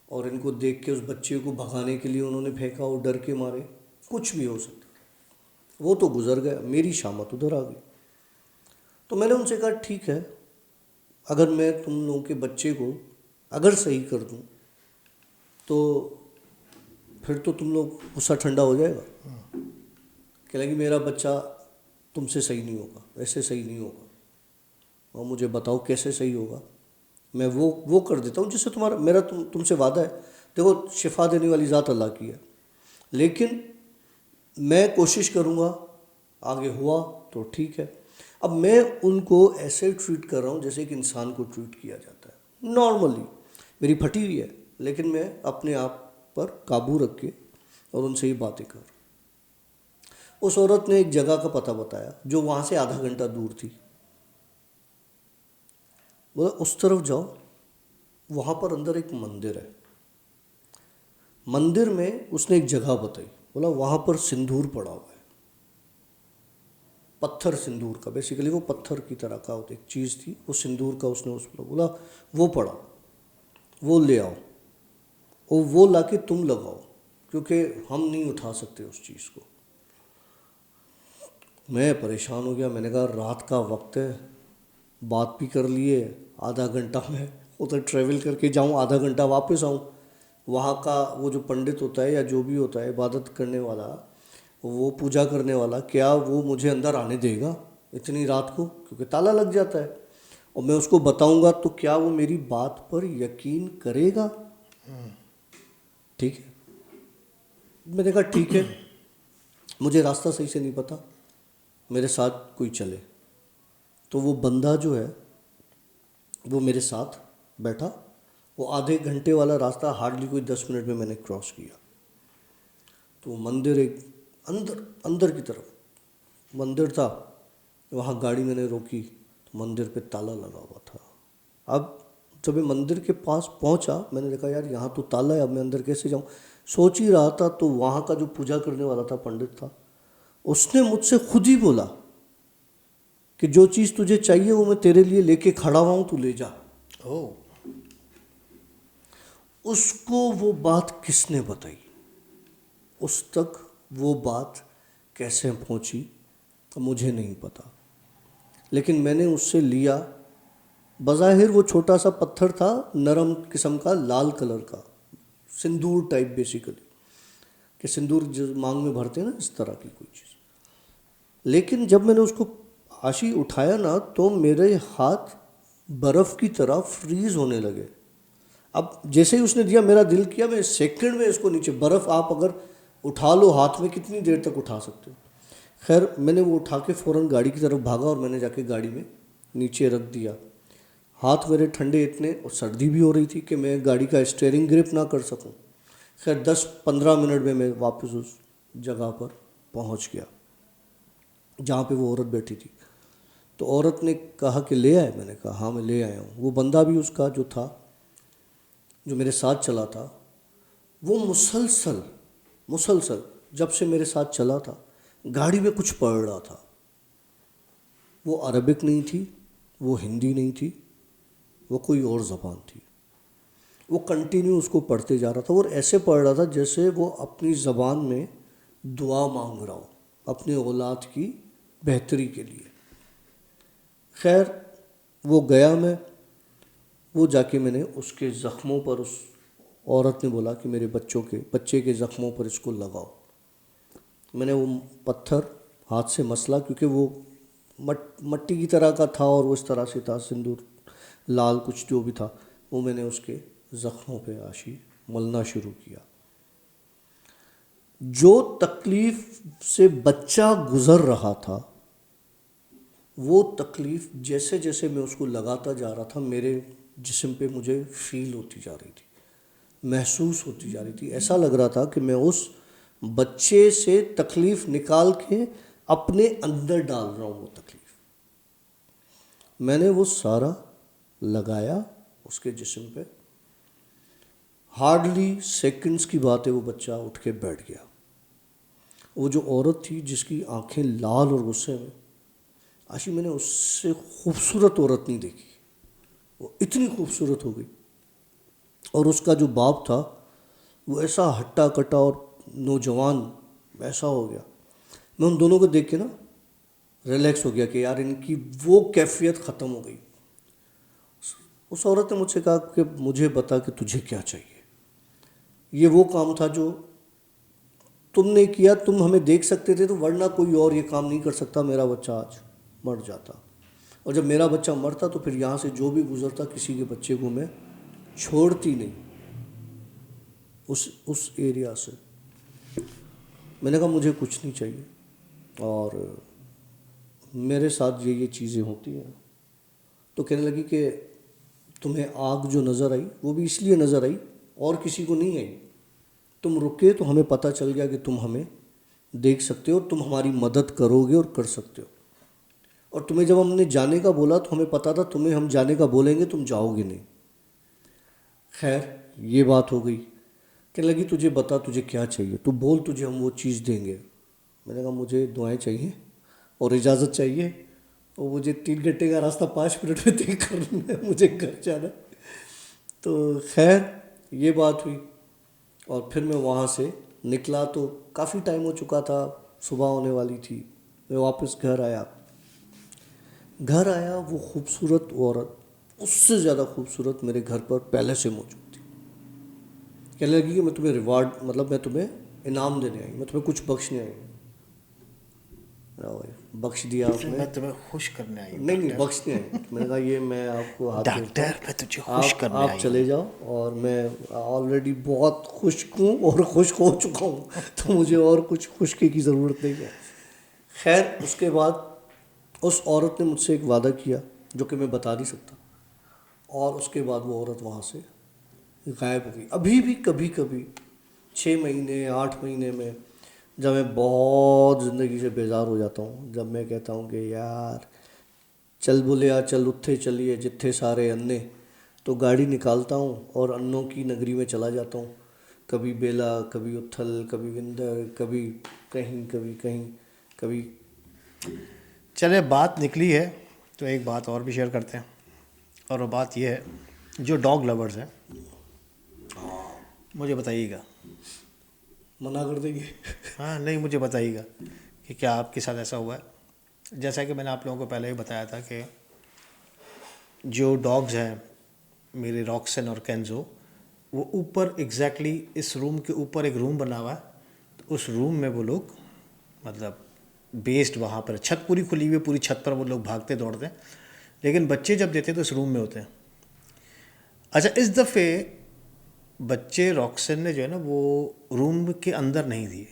Speaker 1: और इनको देख के उस बच्चे को भगाने के लिए उन्होंने फेंका, वो डर के मारे। कुछ भी हो सकता, वो तो गुज़र गया, मेरी शामत उधर आ गई। तो मैंने उनसे कहा ठीक है, अगर मैं तुम लोगों के बच्चे को अगर सही कर दूं तो फिर तो तुम लोग गुस्सा ठंडा हो जाएगा। कह लगी मेरा बच्चा तुमसे सही नहीं होगा, ऐसे सही नहीं होगा, और मुझे बताओ कैसे सही होगा। मैं वो कर देता हूँ जिससे तुम्हारा मेरा तुमसे वादा है। देखो, शिफा देने वाली ज़ात अल्लाह की है, लेकिन मैं कोशिश करूँगा, आगे हुआ तो ठीक है। अब मैं उनको ऐसे ट्रीट कर रहा हूँ जैसे एक इंसान को ट्रीट किया जाता है नॉर्मली। मेरी फटी हुई है, लेकिन मैं अपने आप पर काबू रख के और उनसे ही बातें कर। उस औरत ने एक जगह का पता बताया जो वहाँ से आधा घंटा दूर थी। बोला उस तरफ जाओ, वहाँ पर अंदर एक मंदिर है। मंदिर में उसने एक जगह बताई, बोला वहाँ पर सिंदूर पड़ा हुआ है, पत्थर सिंदूर का, बेसिकली वो पत्थर की तरह का एक चीज़ थी, वो सिंदूर का उसने उसको बोला वो पड़ा, वो ले आओ, और वो लाके तुम लगाओ, क्योंकि हम नहीं उठा सकते उस चीज़ को। मैं परेशान हो गया। मैंने कहा रात का वक्त है, बात भी कर लिए, आधा घंटा मैं उधर ट्रैवल करके जाऊं, आधा घंटा वापस आऊं। वहाँ का वो जो पंडित होता है या जो भी होता है इबादत करने वाला, वो पूजा करने वाला, क्या वो मुझे अंदर आने देगा इतनी रात को? क्योंकि ताला लग जाता है, और मैं उसको बताऊंगा तो क्या वो मेरी बात पर यकीन करेगा? ठीक है, मैंने कहा ठीक है, मुझे रास्ता सही से नहीं पता, मेरे साथ कोई चले। तो वो बंदा जो है वो मेरे साथ बैठा। वो आधे घंटे वाला रास्ता हार्डली कोई 10 मिनट में मैंने क्रॉस किया। तो वो मंदिर एक अंदर की तरफ मंदिर था। वहाँ गाड़ी मैंने रोकी तो मंदिर पे ताला लगा हुआ था। अब जब मैं मंदिर के पास पहुँचा, मैंने देखा यार यहाँ तो ताला है, अब मैं अंदर कैसे जाऊँ? सोच ही रहा था तो वहाँ का जो पूजा करने वाला था, पंडित था, उसने मुझसे खुद ही बोला कि जो चीज़ तुझे चाहिए वो मैं तेरे लिए लेके खड़ा हुआ हूँ, तू ले जा।
Speaker 2: ओह,
Speaker 1: उसको वो बात किसने बताई, उस तक वो बात कैसे पहुंची मुझे नहीं पता, लेकिन मैंने उससे लिया। बज़ाहिर वो छोटा सा पत्थर था, नरम किस्म का, लाल कलर का, सिंदूर टाइप बेसिकली, कि सिंदूर जो मांग में भरते हैं ना, इस तरह की कोई चीज़। लेकिन जब मैंने उसको आशी उठाया ना, तो मेरे हाथ बर्फ़ की तरह फ्रीज़ होने लगे। अब जैसे ही उसने दिया, मेरा दिल किया मैं सेकंड में इसको नीचे, बर्फ़ आप अगर उठा लो हाथ में, कितनी देर तक उठा सकते हो? खैर मैंने वो उठा के फ़ौरन गाड़ी की तरफ भागा, और मैंने जाके गाड़ी में नीचे रख दिया। हाथ मेरे ठंडे इतने, और सर्दी भी हो रही थी कि मैं गाड़ी का स्टीयरिंग ग्रिप ना कर सकूं। खैर 10-15 मिनट में मैं वापस उस जगह पर पहुंच गया जहाँ पे वो औरत बैठी थी। तो औरत ने कहा कि ले आए? मैंने कहा हाँ मैं ले आया हूँ। वो बंदा भी उसका जो था, जो मेरे साथ चला था, वो मुसलसल जब से मेरे साथ चला था गाड़ी में कुछ पढ़ रहा था। वो अरबिक नहीं थी, वो हिंदी नहीं थी, वो कोई और ज़बान थी। वो कंटिन्यू उसको पढ़ते जा रहा था, और ऐसे पढ़ रहा था जैसे वो अपनी ज़बान में दुआ मांग रहा हो अपने औलाद की बेहतरी के लिए। खैर वो गया, वो जाके मैंने उसके ज़ख्मों पर, उस औरत ने बोला कि मेरे बच्चे के ज़ख्मों पर इसको लगाओ। मैंने वो पत्थर हाथ से मसला, क्योंकि वो मट्टी की तरह का था और वो इस तरह से था, सिंदूर लाल कुछ जो भी था, वो मैंने उसके ज़ख्मों पे आशी मलना शुरू किया। जो तकलीफ़ से बच्चा गुज़र रहा था, वो तकलीफ़ जैसे जैसे मैं उसको लगाता जा रहा था, मेरे जिस्म पे मुझे फ़ील होती जा रही थी, महसूस होती जा रही थी। ऐसा लग रहा था कि मैं उस बच्चे से तकलीफ़ निकाल के अपने अंदर डाल रहा हूँ वो तकलीफ़। मैंने वो सारा लगाया उसके जिस्म पे। हार्डली सेकंड्स की बात है, वो बच्चा उठ के बैठ गया। वो जो औरत थी जिसकी आंखें लाल और गुस्से में, आशी मैंने उससे खूबसूरत औरत नहीं देखी। वो इतनी खूबसूरत हो गई। और उसका जो बाप था वो ऐसा हट्टा कट्टा और नौजवान ऐसा हो गया। मैं उन दोनों को देख के ना रिलैक्स हो गया कि यार इनकी वो कैफियत ख़त्म हो गई। उस औरत ने मुझसे कहा कि मुझे बता कि तुझे क्या चाहिए। ये वो काम था जो तुमने किया, तुम हमें देख सकते थे, तो वरना कोई और ये काम नहीं कर सकता। मेरा बच्चा आज मर जाता, और जब मेरा बच्चा मरता तो फिर यहाँ से जो भी गुजरता किसी के बच्चे को मैं छोड़ती नहीं उस एरिया से। मैंने कहा मुझे कुछ नहीं चाहिए, और मेरे साथ ये चीज़ें होती हैं। तो कहने लगी कि तुम्हें आग जो नज़र आई वो भी इसलिए नज़र आई और किसी को नहीं आई। तुम रुके तो हमें पता चल गया कि तुम हमें देख सकते हो, तुम हमारी मदद करोगे और कर सकते हो। और तुम्हें जब हमने जाने का बोला तो हमें पता था तुम्हें हम जाने का बोलेंगे तुम जाओगे नहीं। खैर ये बात हो गई। कहने लगी तुझे बता तुझे क्या चाहिए, तू बोल, तुझे हम वो चीज़ देंगे। मैंने कहा मुझे दुआएं चाहिए और इजाज़त चाहिए, और मुझे 3 घंटे का रास्ता 5 मिनट में तय करना है, मुझे घर जाना है। तो खैर ये बात हुई, और फिर मैं वहाँ से निकला तो काफ़ी टाइम हो चुका था, सुबह होने वाली थी। मैं वापस घर आया। वो खूबसूरत औरत, उससे ज़्यादा खूबसूरत मेरे घर पर पहले से मौजूद थी। कहने लगी कि मैं तुम्हें रिवार्ड, मतलब मैं तुम्हें इनाम देने आई, मैं तुम्हें कुछ बख्शने आई हूँ। बख्श दिया आपने?
Speaker 2: मैं तुम्हें खुश करने आई हूँ
Speaker 1: नहीं बख्शने आई। तो मैंने कहा ये मैं आपको हाथ जोड़ता
Speaker 2: डॉक्टर,
Speaker 1: हूँ,
Speaker 2: मैं तुझे खुश करने
Speaker 1: आप
Speaker 2: आई
Speaker 1: चले
Speaker 2: हूँ।
Speaker 1: जाओ, और मैं ऑलरेडी बहुत खुश हूँ और खुश हो चुका हूँ, तो मुझे और कुछ खुशकी की ज़रूरत नहीं है। खैर उसके बाद उस औरत ने मुझसे एक वादा किया जो कि मैं बता नहीं सकता, और उसके बाद वो औरत वहाँ से गायब हो गई। अभी भी कभी कभी 6 महीने 8 महीने में जब मैं बहुत ज़िंदगी से बेजार हो जाता हूँ, जब मैं कहता हूँ कि यार चल बोलिया चल उत्थे चलिए जित्थे सारे अन्ने, तो गाड़ी निकालता हूँ और अन्नों की नगरी में चला जाता हूँ। कभी बेला, कभी उथल, कभी विंदर, कभी कहीं, कभी कहीं, कभी।
Speaker 2: चले, बात निकली है तो एक बात और भी शेयर करते हैं, और वो बात ये है, जो डॉग लवर्स हैं मुझे बताइएगा।
Speaker 1: मना कर देंगे।
Speaker 2: हाँ नहीं, मुझे बताइएगा कि क्या आपके साथ ऐसा हुआ है। जैसा कि मैंने आप लोगों को पहले ही बताया था कि जो डॉग्स हैं मेरे रॉक्सन और केंजो, वो ऊपर एग्जैक्टली इस रूम के ऊपर एक रूम बना हुआ है, तो उस रूम में वो लोग मतलब बेस्ड वहाँ पर, छत पूरी खुली हुई है, पूरी छत पर वो लोग भागते दौड़ते हैं, लेकिन बच्चे जब देते हैं तो इस रूम में होते हैं। अच्छा, इस दफ़े बच्चे रॉक्सन ने जो है ना वो रूम के अंदर नहीं दिए,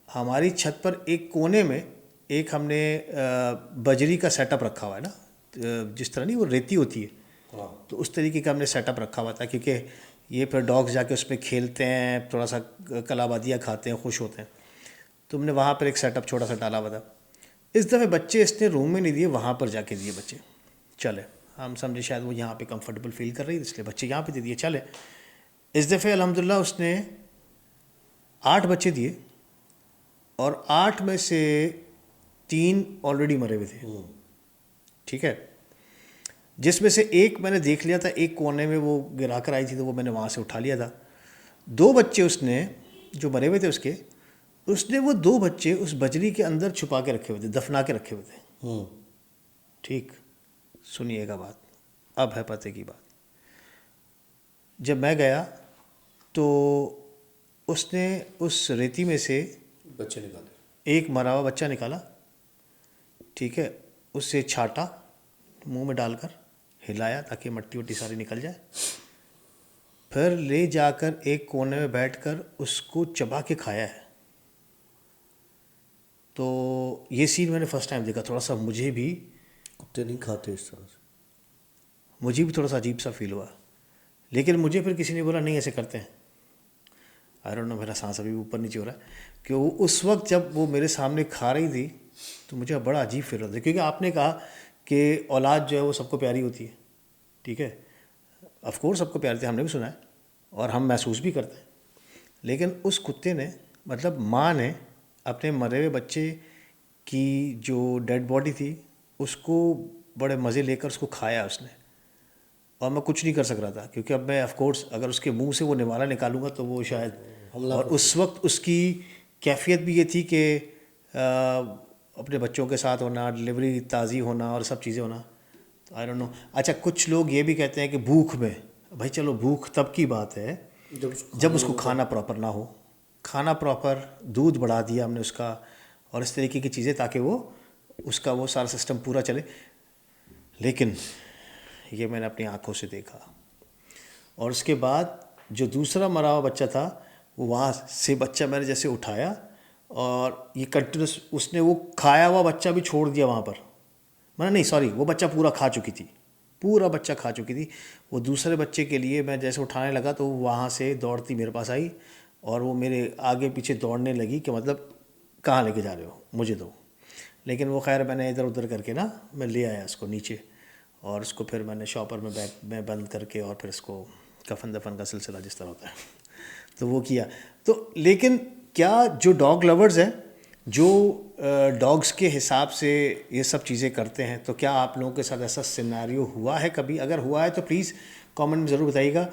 Speaker 2: हमारी छत पर एक कोने में एक हमने बजरी का सेटअप रखा हुआ है ना, जिस तरह नहीं वो रेती होती है, तो उस तरीके का हमने सेटअप रखा हुआ था, क्योंकि ये फिर डॉग्स जाके उसमें खेलते हैं, थोड़ा सा कलाबादियाँ खाते हैं, खुश होते हैं, तो हमने वहाँ पर एक सेटअप छोटा सा डाला हुआ था। इस दफ़े बच्चे इसने रूम में नहीं दिए, वहाँ पर जाके दिए बच्चे। चले, हम समझे शायद वो यहाँ पे कंफर्टेबल फील कर रही है इसलिए बच्चे यहाँ पे दे दिए। चले, इस दफ़े अल्हम्दुलिल्लाह उसने 8 बच्चे दिए, और 8 में से 3 ऑलरेडी मरे हुए थे, ठीक है, जिसमें से एक मैंने देख लिया था, एक कोने में वो गिरा कर आई थी तो वो मैंने वहाँ से उठा लिया था। 2 बच्चे उसने जो मरे हुए थे उसने वो 2 बच्चे उस बजरी के अंदर छुपा के रखे हुए थे, दफना के रखे हुए थे। ठीक, सुनिएगा बात, अब है पते की बात। जब मैं गया तो उसने उस रेती में से
Speaker 1: बच्चे निकाले,
Speaker 2: एक मरा हुआ बच्चा निकाला, ठीक है, उससे छाटा, मुंह में डालकर हिलाया ताकि मट्टी वट्टी सारी निकल जाए, फिर ले जाकर एक कोने में बैठकर उसको चबा के खाया है। तो ये सीन मैंने फर्स्ट टाइम देखा, थोड़ा सा मुझे भी
Speaker 1: खाते इस तरह से,
Speaker 2: मुझे भी थोड़ा सा अजीब सा फील हुआ, लेकिन मुझे फिर किसी ने बोला नहीं ऐसे करते हैं। आई डोंट नो, मेरा सांस अभी ऊपर नीचे हो रहा है कि वो उस वक्त जब वो मेरे सामने खा रही थी तो मुझे बड़ा अजीब फील होता है, क्योंकि आपने कहा कि औलाद जो है वो सबको प्यारी होती है, ठीक है, ऑफ कोर्स सबको प्यारी थी, हमने भी सुना है और हम महसूस भी करते हैं, लेकिन उस कुत्ते ने, मतलब माँ ने अपने मरे हुए बच्चे की जो डेड बॉडी थी उसको बड़े मज़े लेकर उसको खाया उसने, और मैं कुछ नहीं कर सक रहा था क्योंकि अब मैं ऑफ कोर्स अगर उसके मुंह से वो निवाला निकालूंगा तो वो शायद, और उस वक्त उसकी कैफियत भी ये थी कि अपने बच्चों के साथ होना, डिलीवरी ताज़ी होना और सब चीज़ें होना, तो आई डोंट नो। अच्छा, कुछ लोग ये भी कहते हैं कि भूख में, भाई चलो भूख तब की बात है जब उसको खाना प्रॉपर ना हो, खाना प्रॉपर, दूध बढ़ा दिया हमने उसका और इस तरीके की चीज़ें ताकि वो उसका वो सारा सिस्टम पूरा चले। लेकिन ये मैंने अपनी आंखों से देखा, और उसके बाद जो दूसरा मरा हुआ बच्चा था वो वहाँ से बच्चा मैंने जैसे उठाया और ये कंटिन्यूस उसने वो खाया हुआ बच्चा भी छोड़ दिया वहाँ पर, मैंने नहीं सॉरी वो बच्चा पूरा खा चुकी थी, पूरा बच्चा खा चुकी थी। वो दूसरे बच्चे के लिए मैं जैसे उठाने लगा तो वहाँ से दौड़ती मेरे पास आई और वो मेरे आगे पीछे दौड़ने लगी कि मतलब कहाँ लेके जा रहे हो, मुझे दो। लेकिन वो खैर मैंने इधर उधर करके ना मैं ले आया उसको नीचे, और उसको फिर मैंने शॉपर में बैग में बंद करके और फिर इसको कफन दफन का सिलसिला जिस तरह होता है तो वो किया। तो लेकिन क्या जो डॉग लवर्स हैं, जो डॉग्स के हिसाब से ये सब चीज़ें करते हैं, तो क्या आप लोगों के साथ ऐसा सिनेरियो हुआ है कभी? अगर हुआ है तो प्लीज़ कमेंट में ज़रूर बताइएगा।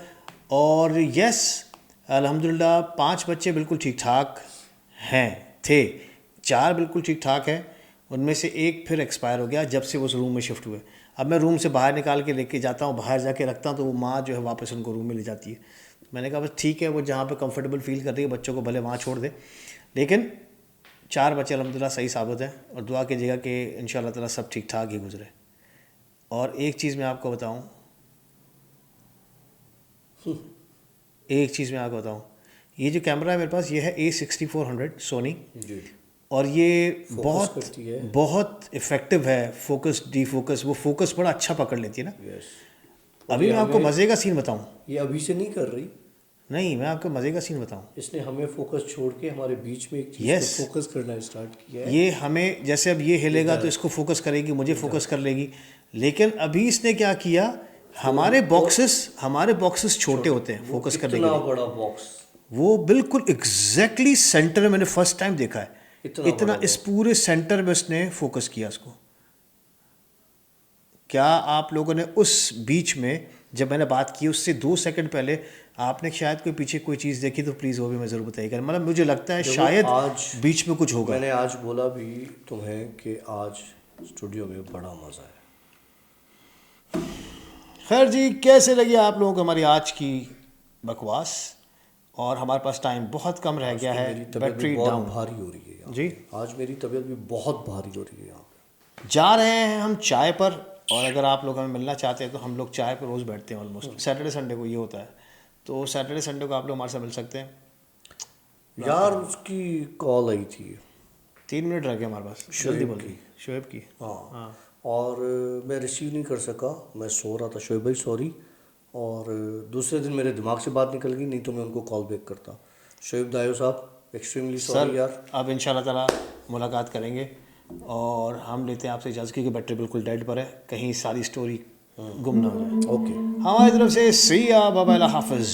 Speaker 2: और यस, अल्हम्दुलिल्लाह 5 बच्चे बिल्कुल ठीक ठाक थे, 4 बिल्कुल ठीक ठाक हैं, उनमें से एक फिर एक्सपायर हो गया जब से उस रूम में शिफ्ट हुए। अब मैं रूम से बाहर निकाल के लेके जाता हूँ, बाहर जाके रखता हूँ, तो वो माँ जो है वापस उनको रूम में ले जाती है। मैंने कहा बस ठीक है, वो जहाँ पे कंफर्टेबल फील कर रही है बच्चों को भले वहाँ छोड़ दे। लेकिन 4 बच्चे अल्हम्दुलिल्लाह सही साबित हैं, और दुआ कीजिएगा कि इंशाअल्लाह ताला सब ठीक ठाक ही गुजरे। और एक चीज़ मैं आपको बताऊँ, ये जो कैमरा है मेरे पास, ये है A6400 सोनी, और ये बहुत इफ़ेक्टिव है, फोकस डीफोकस, वो फोकस बड़ा अच्छा पकड़ लेती है ना। अभी मैं आपको मज़े का सीन बताऊं,
Speaker 1: ये अभी से नहीं कर रही,
Speaker 2: नहीं मैं आपको मज़े का सीन बताऊं,
Speaker 1: इसने हमें फोकस छोड़ के हमारे बीच में एक चीज़ पे फोकस करना स्टार्ट किया है।
Speaker 2: ये हमें जैसे अब ये हिलेगा तो इसको फोकस करेगी, मुझे फोकस कर लेगी। लेकिन अभी इसने क्या किया, हमारे बॉक्सेस छोटे होते हैं फोकस करने के लिए,
Speaker 1: इतना बड़ा बॉक्स,
Speaker 2: वो बिल्कुल एग्जैक्टली सेंटर में, मैंने फर्स्ट टाइम देखा है इतना इस पूरे सेंटर में उसने फोकस किया उसको। क्या आप लोगों ने उस बीच में जब मैंने बात की उससे 2 सेकंड पहले आपने शायद कोई पीछे कोई चीज़ देखी तो प्लीज़ वो भी मैं ज़रूर बताइएगा। मतलब मुझे लगता है शायद
Speaker 1: आज
Speaker 2: बीच में कुछ होगा।
Speaker 1: मैंने आज बोला भी तुम्हें कि आज स्टूडियो में बड़ा मज़ा है।
Speaker 2: खैर जी, कैसे लगी आप लोगों को हमारी आज की बकवास? और हमारे पास टाइम बहुत कम रह गया है, बैटरी डाउन
Speaker 1: भारी हो रही है यहाँ
Speaker 2: जी,
Speaker 1: आज मेरी तबीयत भी बहुत भारी हो रही है यहाँ पे।
Speaker 2: जा रहे हैं हम चाय पर, और अगर आप लोग हमें मिलना चाहते हैं तो हम लोग चाय पर रोज़ बैठते हैं ऑलमोस्ट, सैटरडे संडे को ये होता है, तो सैटरडे संडे को आप लोग हमारे साथ मिल सकते हैं।
Speaker 1: यार उसकी कॉल आई थी,
Speaker 2: 3 मिनट रह गए हमारे पास, जल्दी बोलिए। शोएब की,
Speaker 1: हाँ, और मैं रिसीव नहीं कर सका, मैं सो रहा था। शोएब भाई सॉरी, और दूसरे दिन मेरे दिमाग से बात निकल गई, नहीं तो मैं उनको कॉल बैक करता। शोएब दायो साहब एक्सट्रीमली सॉरी यार। अब
Speaker 2: इंशाल्लाह ताला मुलाकात करेंगे, और हम लेते हैं आपसे इजाज़त क्योंकि बैटरी बिल्कुल डेड पर है, कहीं सारी स्टोरी गुम ना हो जाए।
Speaker 1: ओके,
Speaker 2: हमारी तरफ से सी या बाबा हाफिज़।